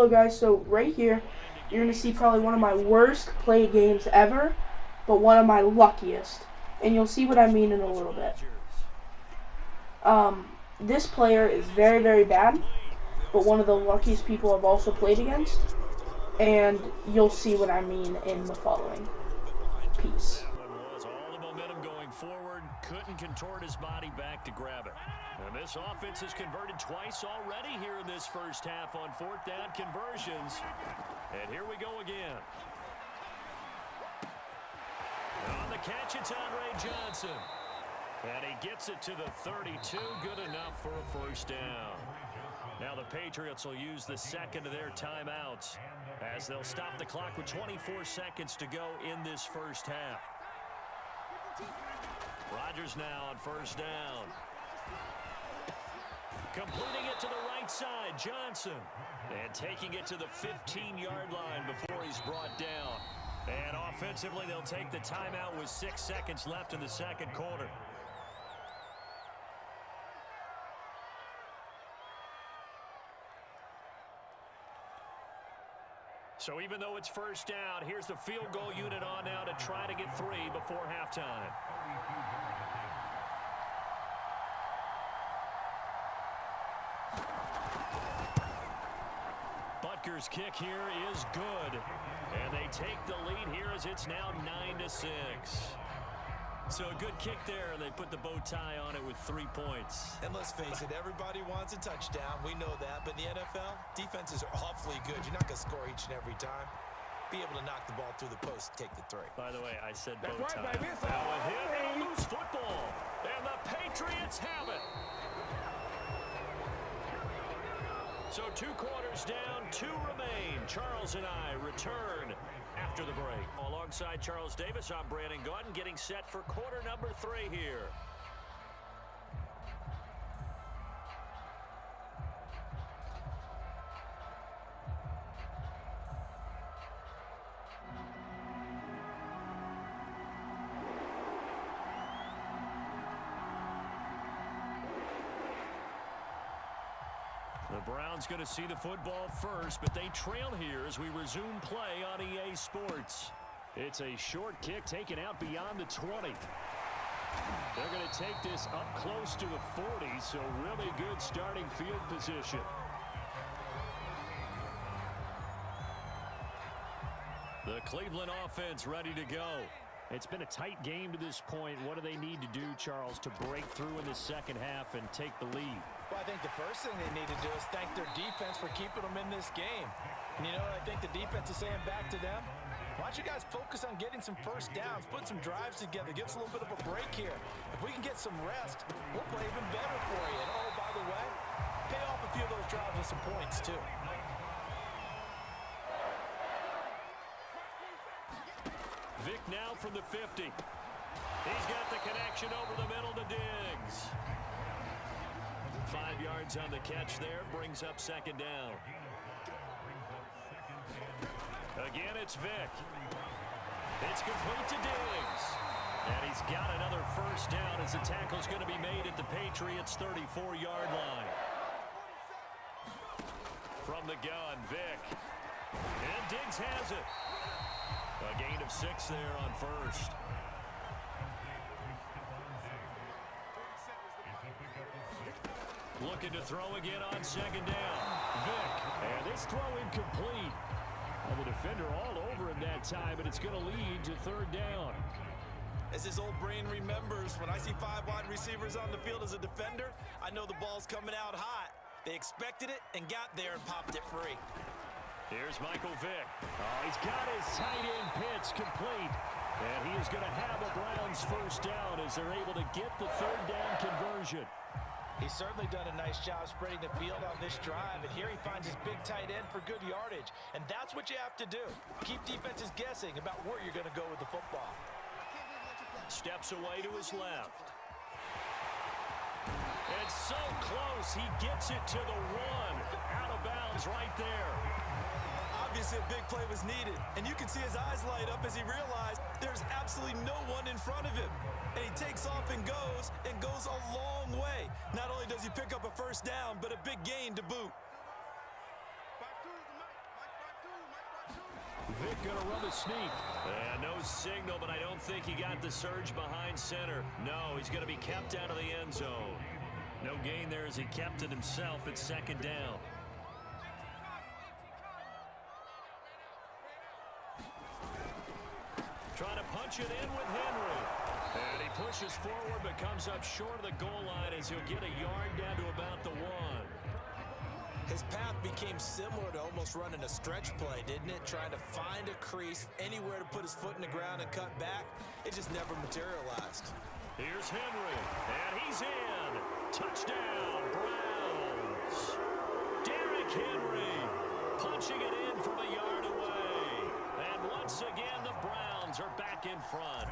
Hello guys, so right here, you're going to see probably one of my worst played games ever, but one of my luckiest. And you'll see what I mean in a little bit. This player is very, very bad, but one of the luckiest people I've also played against. And you'll see what I mean in the following. Peace. All the momentum going forward, couldn't contort his body back to grab it. And this offense has converted twice already here in this first half on fourth down conversions. And here we go again. On the catch, it's Andre Johnson. And he gets it to the 32, good enough for a first down. Now the Patriots will use the second of their timeouts as they'll stop the clock with 24 seconds to go in this first half. Rodgers now on first down. Completing it to the right side, Johnson. And taking it to the 15-yard line before he's brought down. And offensively, they'll take the timeout with 6 seconds left in the second quarter. So even though it's first down, here's the field goal unit on now to try to get 3 before halftime. Butker's kick here is good. And they take the lead here as it's now 9-6. So a good kick there, and they put the bow tie on it with 3 points. And let's face it, everybody wants a touchdown. We know that. But in the NFL, defenses are awfully good. You're not going to score each and every time. Be able to knock the ball through the post and take the 3. By the way, I said bow tie. Now a hit and a loose football. And the Patriots have it. So 2 quarters down, 2 remain. Charles and I return after the break. Alongside Charles Davis, I'm Brandon Gaudin, getting set for quarter number 3 here. The Browns going to see the football first, but they trail here as we resume play on EA Sports. It's a short kick taken out beyond the 20. They're going to take this up close to the 40, so really good starting field position. The Cleveland offense ready to go. It's been a tight game to this point. What do they need to do, Charles, to break through in the second half and take the lead? Well, I think the first thing they need to do is thank their defense for keeping them in this game. And you know what I think the defense is saying back to them? Why don't you guys focus on getting some first downs, put some drives together, give us a little bit of a break here. If we can get some rest, we'll play even better for you. And oh, by the way, pay off a few of those drives with some points, too. Vick now from the 50. He's got the connection over the middle to Diggs. 5 yards on the catch there, brings up second down. Again, it's Vick. It's complete to Diggs. And he's got another first down as the tackle's going to be made at the Patriots' 34-yard line. From the gun, Vick. And Diggs has it. A gain of 6 there on first. Looking to throw again on second down. Vick. And this throw incomplete. And the defender all over him that time, and it's going to lead to third down. As his old brain remembers, when I see 5 wide receivers on the field as a defender, I know the ball's coming out hot. They expected it and got there and popped it free. Here's Michael Vick. Oh, he's got his tight end pitch complete. And he is going to have a Browns first down as they're able to get the third down conversion. He's certainly done a nice job spreading the field on this drive, and here he finds his big tight end for good yardage. And that's what you have to do. Keep defenses guessing about where you're going to go with the football. Steps away to his left. It's so close, he gets it to the 1. Out of bounds right there. Obviously a big play was needed, and you can see his eyes light up as he realized there's absolutely no one in front of him. And he takes off and goes a long way. Not only does he pick up a first down, but a big gain to boot. Vick going to run the sneak. No signal, but I don't think he got the surge behind center. No, he's going to be kept out of the end zone. No gain there as he kept it himself at second down. Trying to punch it in with Henry. And he pushes forward but comes up short of the goal line as he'll get a yard down to about the 1. His path became similar to almost running a stretch play, didn't it? Trying to find a crease, anywhere to put his foot in the ground and cut back. It just never materialized. Here's Henry, and he's in. Touchdown, Browns. Derrick Henry punching it in from a yard away. And once again, the Browns are back in front.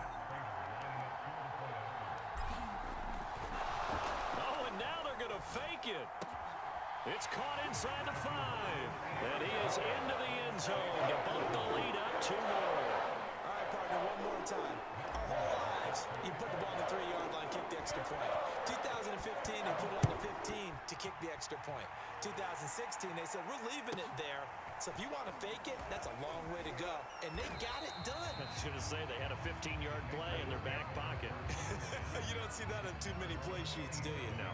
Oh, and now they're going to fake it. It's caught inside the 5. And he is into the end zone to bump the lead up 2 more. All right, partner, one more time. Our whole lives, you put the ball on the 3-yard line, kick the extra point. 2015, they put it on the 15 to kick the extra point. 2016, they said, we're leaving it there. So if you want to fake it, that's a long way to go. And they got it done. I was going to say they had a 15-yard play in their back pocket. You don't see that on too many play sheets, do you? No.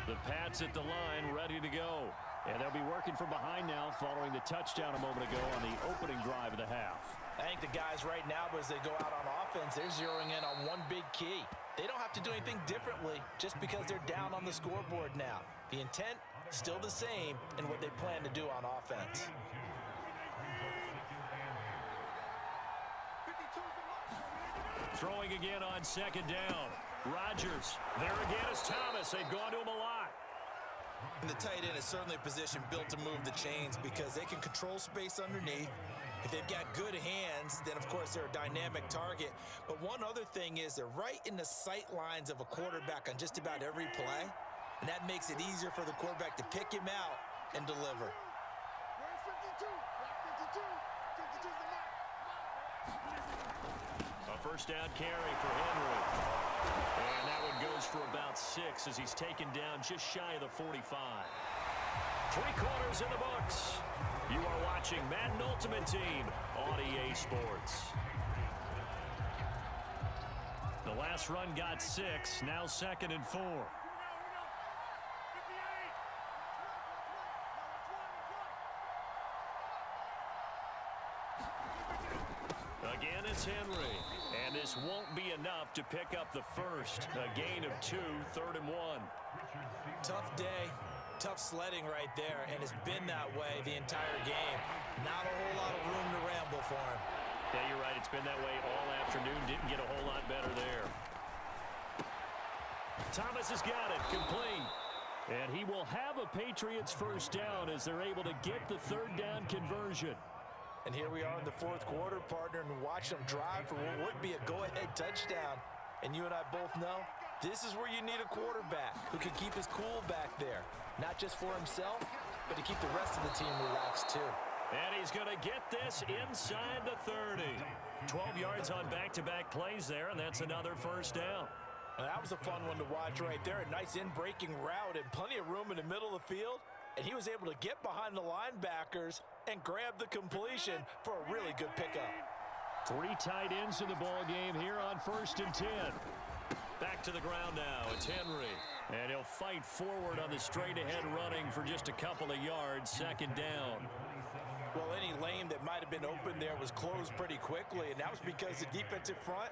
The Pats at the line, ready to go. And they'll be working from behind now following the touchdown a moment ago on the opening drive of the half. I think the guys right now, as they go out on offense, they're zeroing in on one big key. They don't have to do anything differently just because they're down on the scoreboard now. The intent, still the same in what they plan to do on offense. Throwing again on second down. Rodgers. There again is Thomas. They've gone to him a lot. And the tight end is certainly a position built to move the chains because they can control space underneath. If they've got good hands, then, of course, they're a dynamic target. But one other thing is they're right in the sight lines of a quarterback on just about every play. And that makes it easier for the quarterback to pick him out and deliver. A first down carry for Henry. And that one goes for about 6 as he's taken down just shy of the 45. 3 quarters in the books. You are watching Madden Ultimate Team on EA Sports. The last run got 6, now 2nd and 4. Again, it's Henry. And this won't be enough to pick up the first. A gain of 2, 3rd and 1. Tough day. Tough sledding right there, and it's been that way the entire game. Not a whole lot of room to ramble for him. Yeah, you're right. It's been that way all afternoon. Didn't get a whole lot better there. Thomas has got it. Complete. And he will have a Patriots first down as they're able to get the 3rd down conversion. And here we are in the 4th quarter, partner, and watch them drive for what would be a go-ahead touchdown. And you and I both know this is where you need a quarterback who can keep his cool back there. Not just for himself, but to keep the rest of the team relaxed too. And he's going to get this inside the 30. 12 yards on back-to-back plays there, and that's another first down. And that was a fun one to watch right there. A nice in-breaking route and plenty of room in the middle of the field. And he was able to get behind the linebackers and grab the completion for a really good pickup. 3 tight ends in the ball game here on 1st and 10. Back to the ground now. It's Henry. And he'll fight forward on the straight-ahead running for just a couple of yards. 2nd down. Well, any lane that might have been open there was closed pretty quickly, and that was because the defensive front,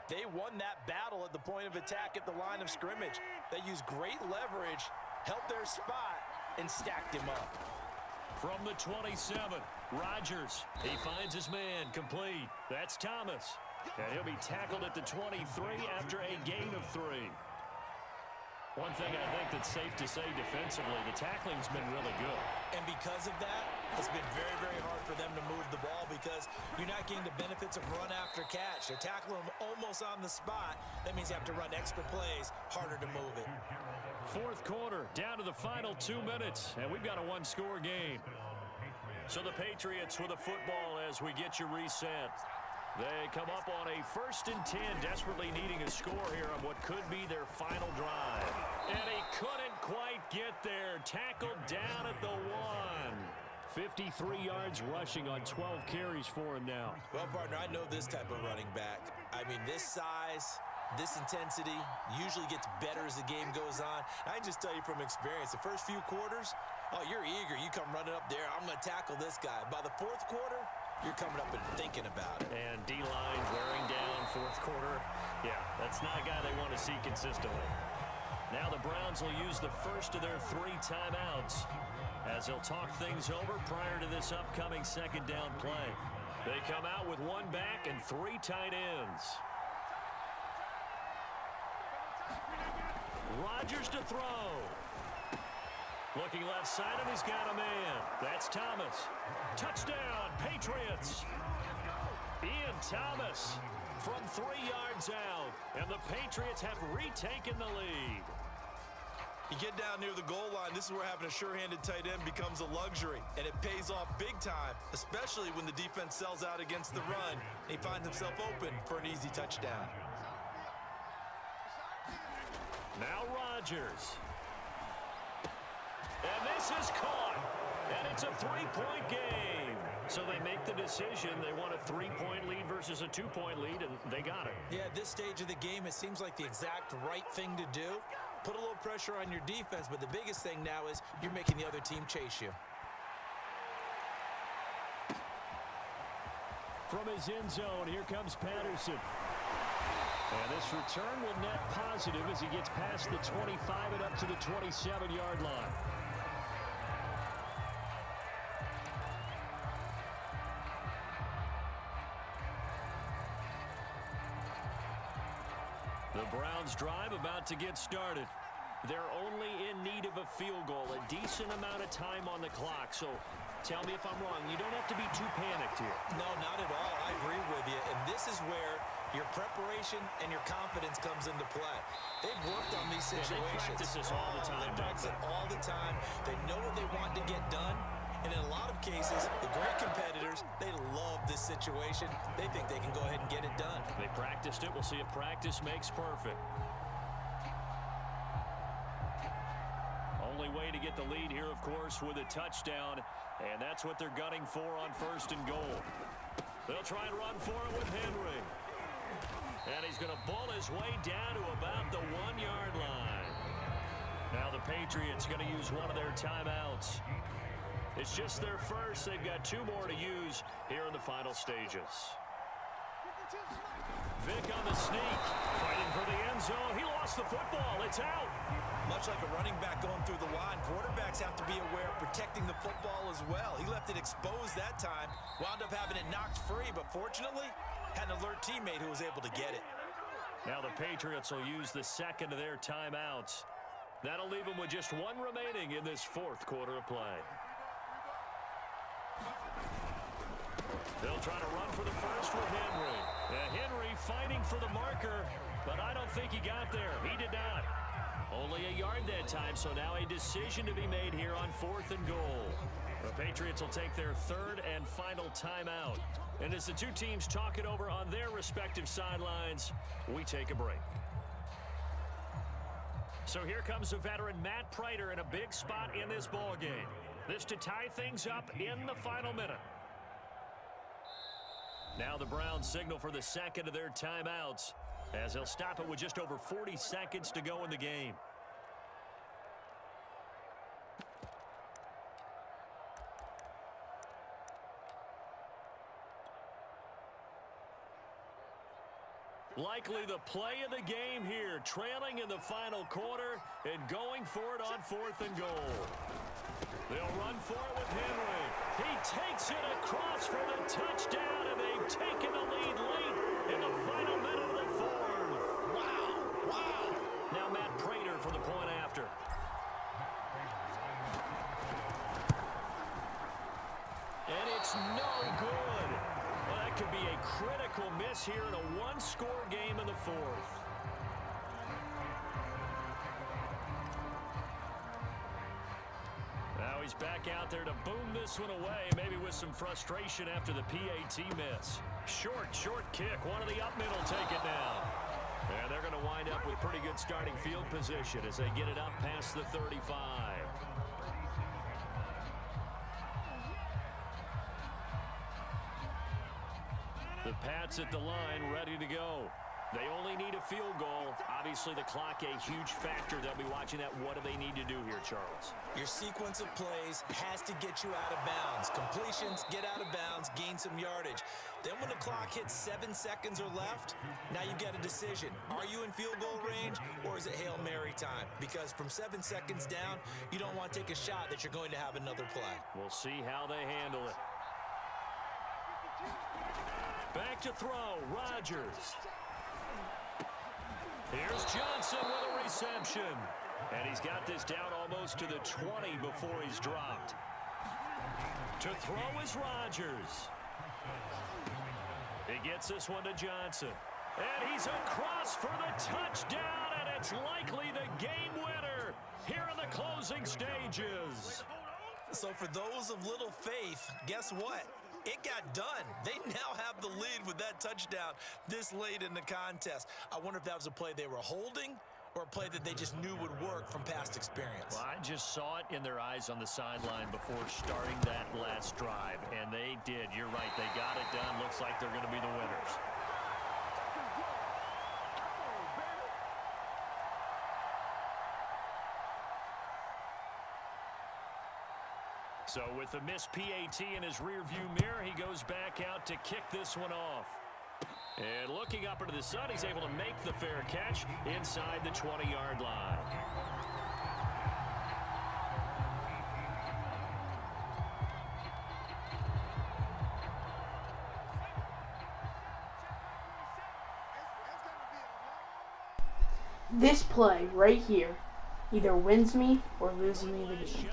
they won that battle at the point of attack at the line of scrimmage. They used great leverage, held their spot, and stacked him up. From the 27, Rodgers. He finds his man, complete. That's Thomas. And he'll be tackled at the 23 after a gain of 3. One thing I think that's safe to say defensively, the tackling's been really good. And because of that, it's been very, very hard for them to move the ball because you're not getting the benefits of run after catch. They're tackling them almost on the spot. That means you have to run extra plays, harder to move it. 4th quarter, down to the final 2 minutes, and we've got a 1-score game. So the Patriots with a football as we get you reset. They come up on a 1st and 10, desperately needing a score here on what could be their final drive. And he couldn't quite get there. Tackled down at the 1. 53 yards rushing on 12 carries for him now. Well, partner, I know this type of running back. I mean, this size, this intensity usually gets better as the game goes on. I can just tell you from experience, the first few quarters, oh, you're eager. You come running up there, I'm going to tackle this guy. By the fourth quarter, you're coming up and thinking about it. And D-line wearing down fourth quarter. Yeah, that's not a guy they want to see consistently. Now the Browns will use the first of their 3 timeouts as they'll talk things over prior to this upcoming second down play. They come out with 1 back and 3 tight ends. Rodgers to throw. Looking left side, and he's got a man. That's Thomas. Touchdown, Patriots. Ian Thomas from 3 yards out, and the Patriots have retaken the lead. You get down near the goal line, this is where having a sure-handed tight end becomes a luxury, and it pays off big time, especially when the defense sells out against the run, and he finds himself open for an easy touchdown. Now Rodgers. And this is caught, and it's a 3-point game. So they make the decision. They want a 3-point lead versus a 2-point lead, and they got it. Yeah, at this stage of the game, it seems like the exact right thing to do. Put a little pressure on your defense, but the biggest thing now is you're making the other team chase you. From his end zone, here comes Patterson. And this return will net positive as he gets past the 25 and up to the 27-yard line. The Browns drive about to get started. They're only in need of a field goal, a decent amount of time on the clock. So tell me if I'm wrong. You don't have to be too panicked here. No, not at all. I agree with you. And this is where your preparation and your confidence comes into play. They've worked on these situations. Yeah, they practice this all the time. They practice it all the time. They know what they want to get done. And in a lot of cases, the great competitors, they love this situation. They think they can go ahead and get it done. They practiced it. We'll see if practice makes perfect. Only way to get the lead here, of course, with a touchdown. And that's what they're gunning for on 1st and goal. They'll try and run for it with Henry. And he's going to bull his way down to about the 1-yard line. Now the Patriots going to use one of their timeouts. It's just their first. They've got 2 more to use here in the final stages. Vick on the sneak, fighting for the end zone. He lost the football. It's out. Much like a running back going through the line, quarterbacks have to be aware of protecting the football as well. He left it exposed that time, wound up having it knocked free, but fortunately, had an alert teammate who was able to get it. Now the Patriots will use the second of their timeouts. That'll leave them with just 1 remaining in this 4th quarter of play. They'll try to run for the first with Henry. Henry fighting for the marker, but I don't think he got there. He did not. Only a yard that time, so now a decision to be made here on 4th and goal. The Patriots will take their 3rd and final timeout. And as the 2 teams talk it over on their respective sidelines, we take a break. So here comes the veteran Matt Prater in a big spot in this ball game. This to tie things up in the final minute. Now the Browns signal for the second of their timeouts as they'll stop it with just over 40 seconds to go in the game. Likely the play of the game here, trailing in the final quarter and going for it on 4th and goal. They'll run for it with Henry. He takes it across for the touchdown, and they've taken the lead late in the final minute of the 4th. Wow. Now Matt Prater for the point after. And it's no good. Well, that could be a critical miss here in a 1-score game in the 4th. Now he's back out there to boom this one away, maybe with some frustration after the PAT miss. Short kick. One of the up middle take it down. And they're going to wind up with a pretty good starting field position as they get it up past the 35. The Pats at the line, ready to go. They only need a field goal. Obviously, the clock a huge factor. They'll be watching that. What do they need to do here, Charles? Your sequence of plays has to get you out of bounds. Completions, get out of bounds, gain some yardage. Then when the clock hits 7 seconds or left, now you've got a decision. Are you in field goal range, or is it Hail Mary time? Because from 7 seconds down, you don't want to take a shot that you're going to have another play. We'll see how they handle it. Back to throw, Rodgers. Here's Johnson with a reception. And he's got this down almost to the 20 before he's dropped. To throw is Rodgers. He gets this one to Johnson. And he's across for the touchdown, and it's likely the game winner here in the closing stages. So for those of little faith, guess what? It got done. They now have the lead with that touchdown this late in the contest. I wonder if that was a play they were holding or a play that they just knew would work from past experience. Well, I just saw it in their eyes on the sideline before starting that last drive, and they did. You're right. They got it done. Looks like they're going to be the winners. So with the missed PAT in his rearview mirror, he goes back out to kick this one off. And looking up into the sun, he's able to make the fair catch inside the 20-yard line. This play right here either wins me or loses me the game.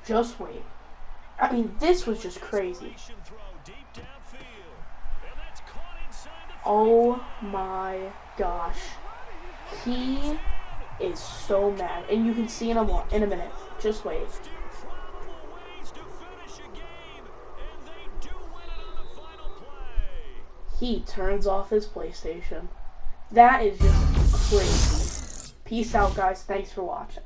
Just wait. I mean, this was just crazy. Oh my gosh. He is so mad. And you can see in a minute. Just wait. He turns off his PlayStation. That is just crazy. Peace out, guys. Thanks for watching.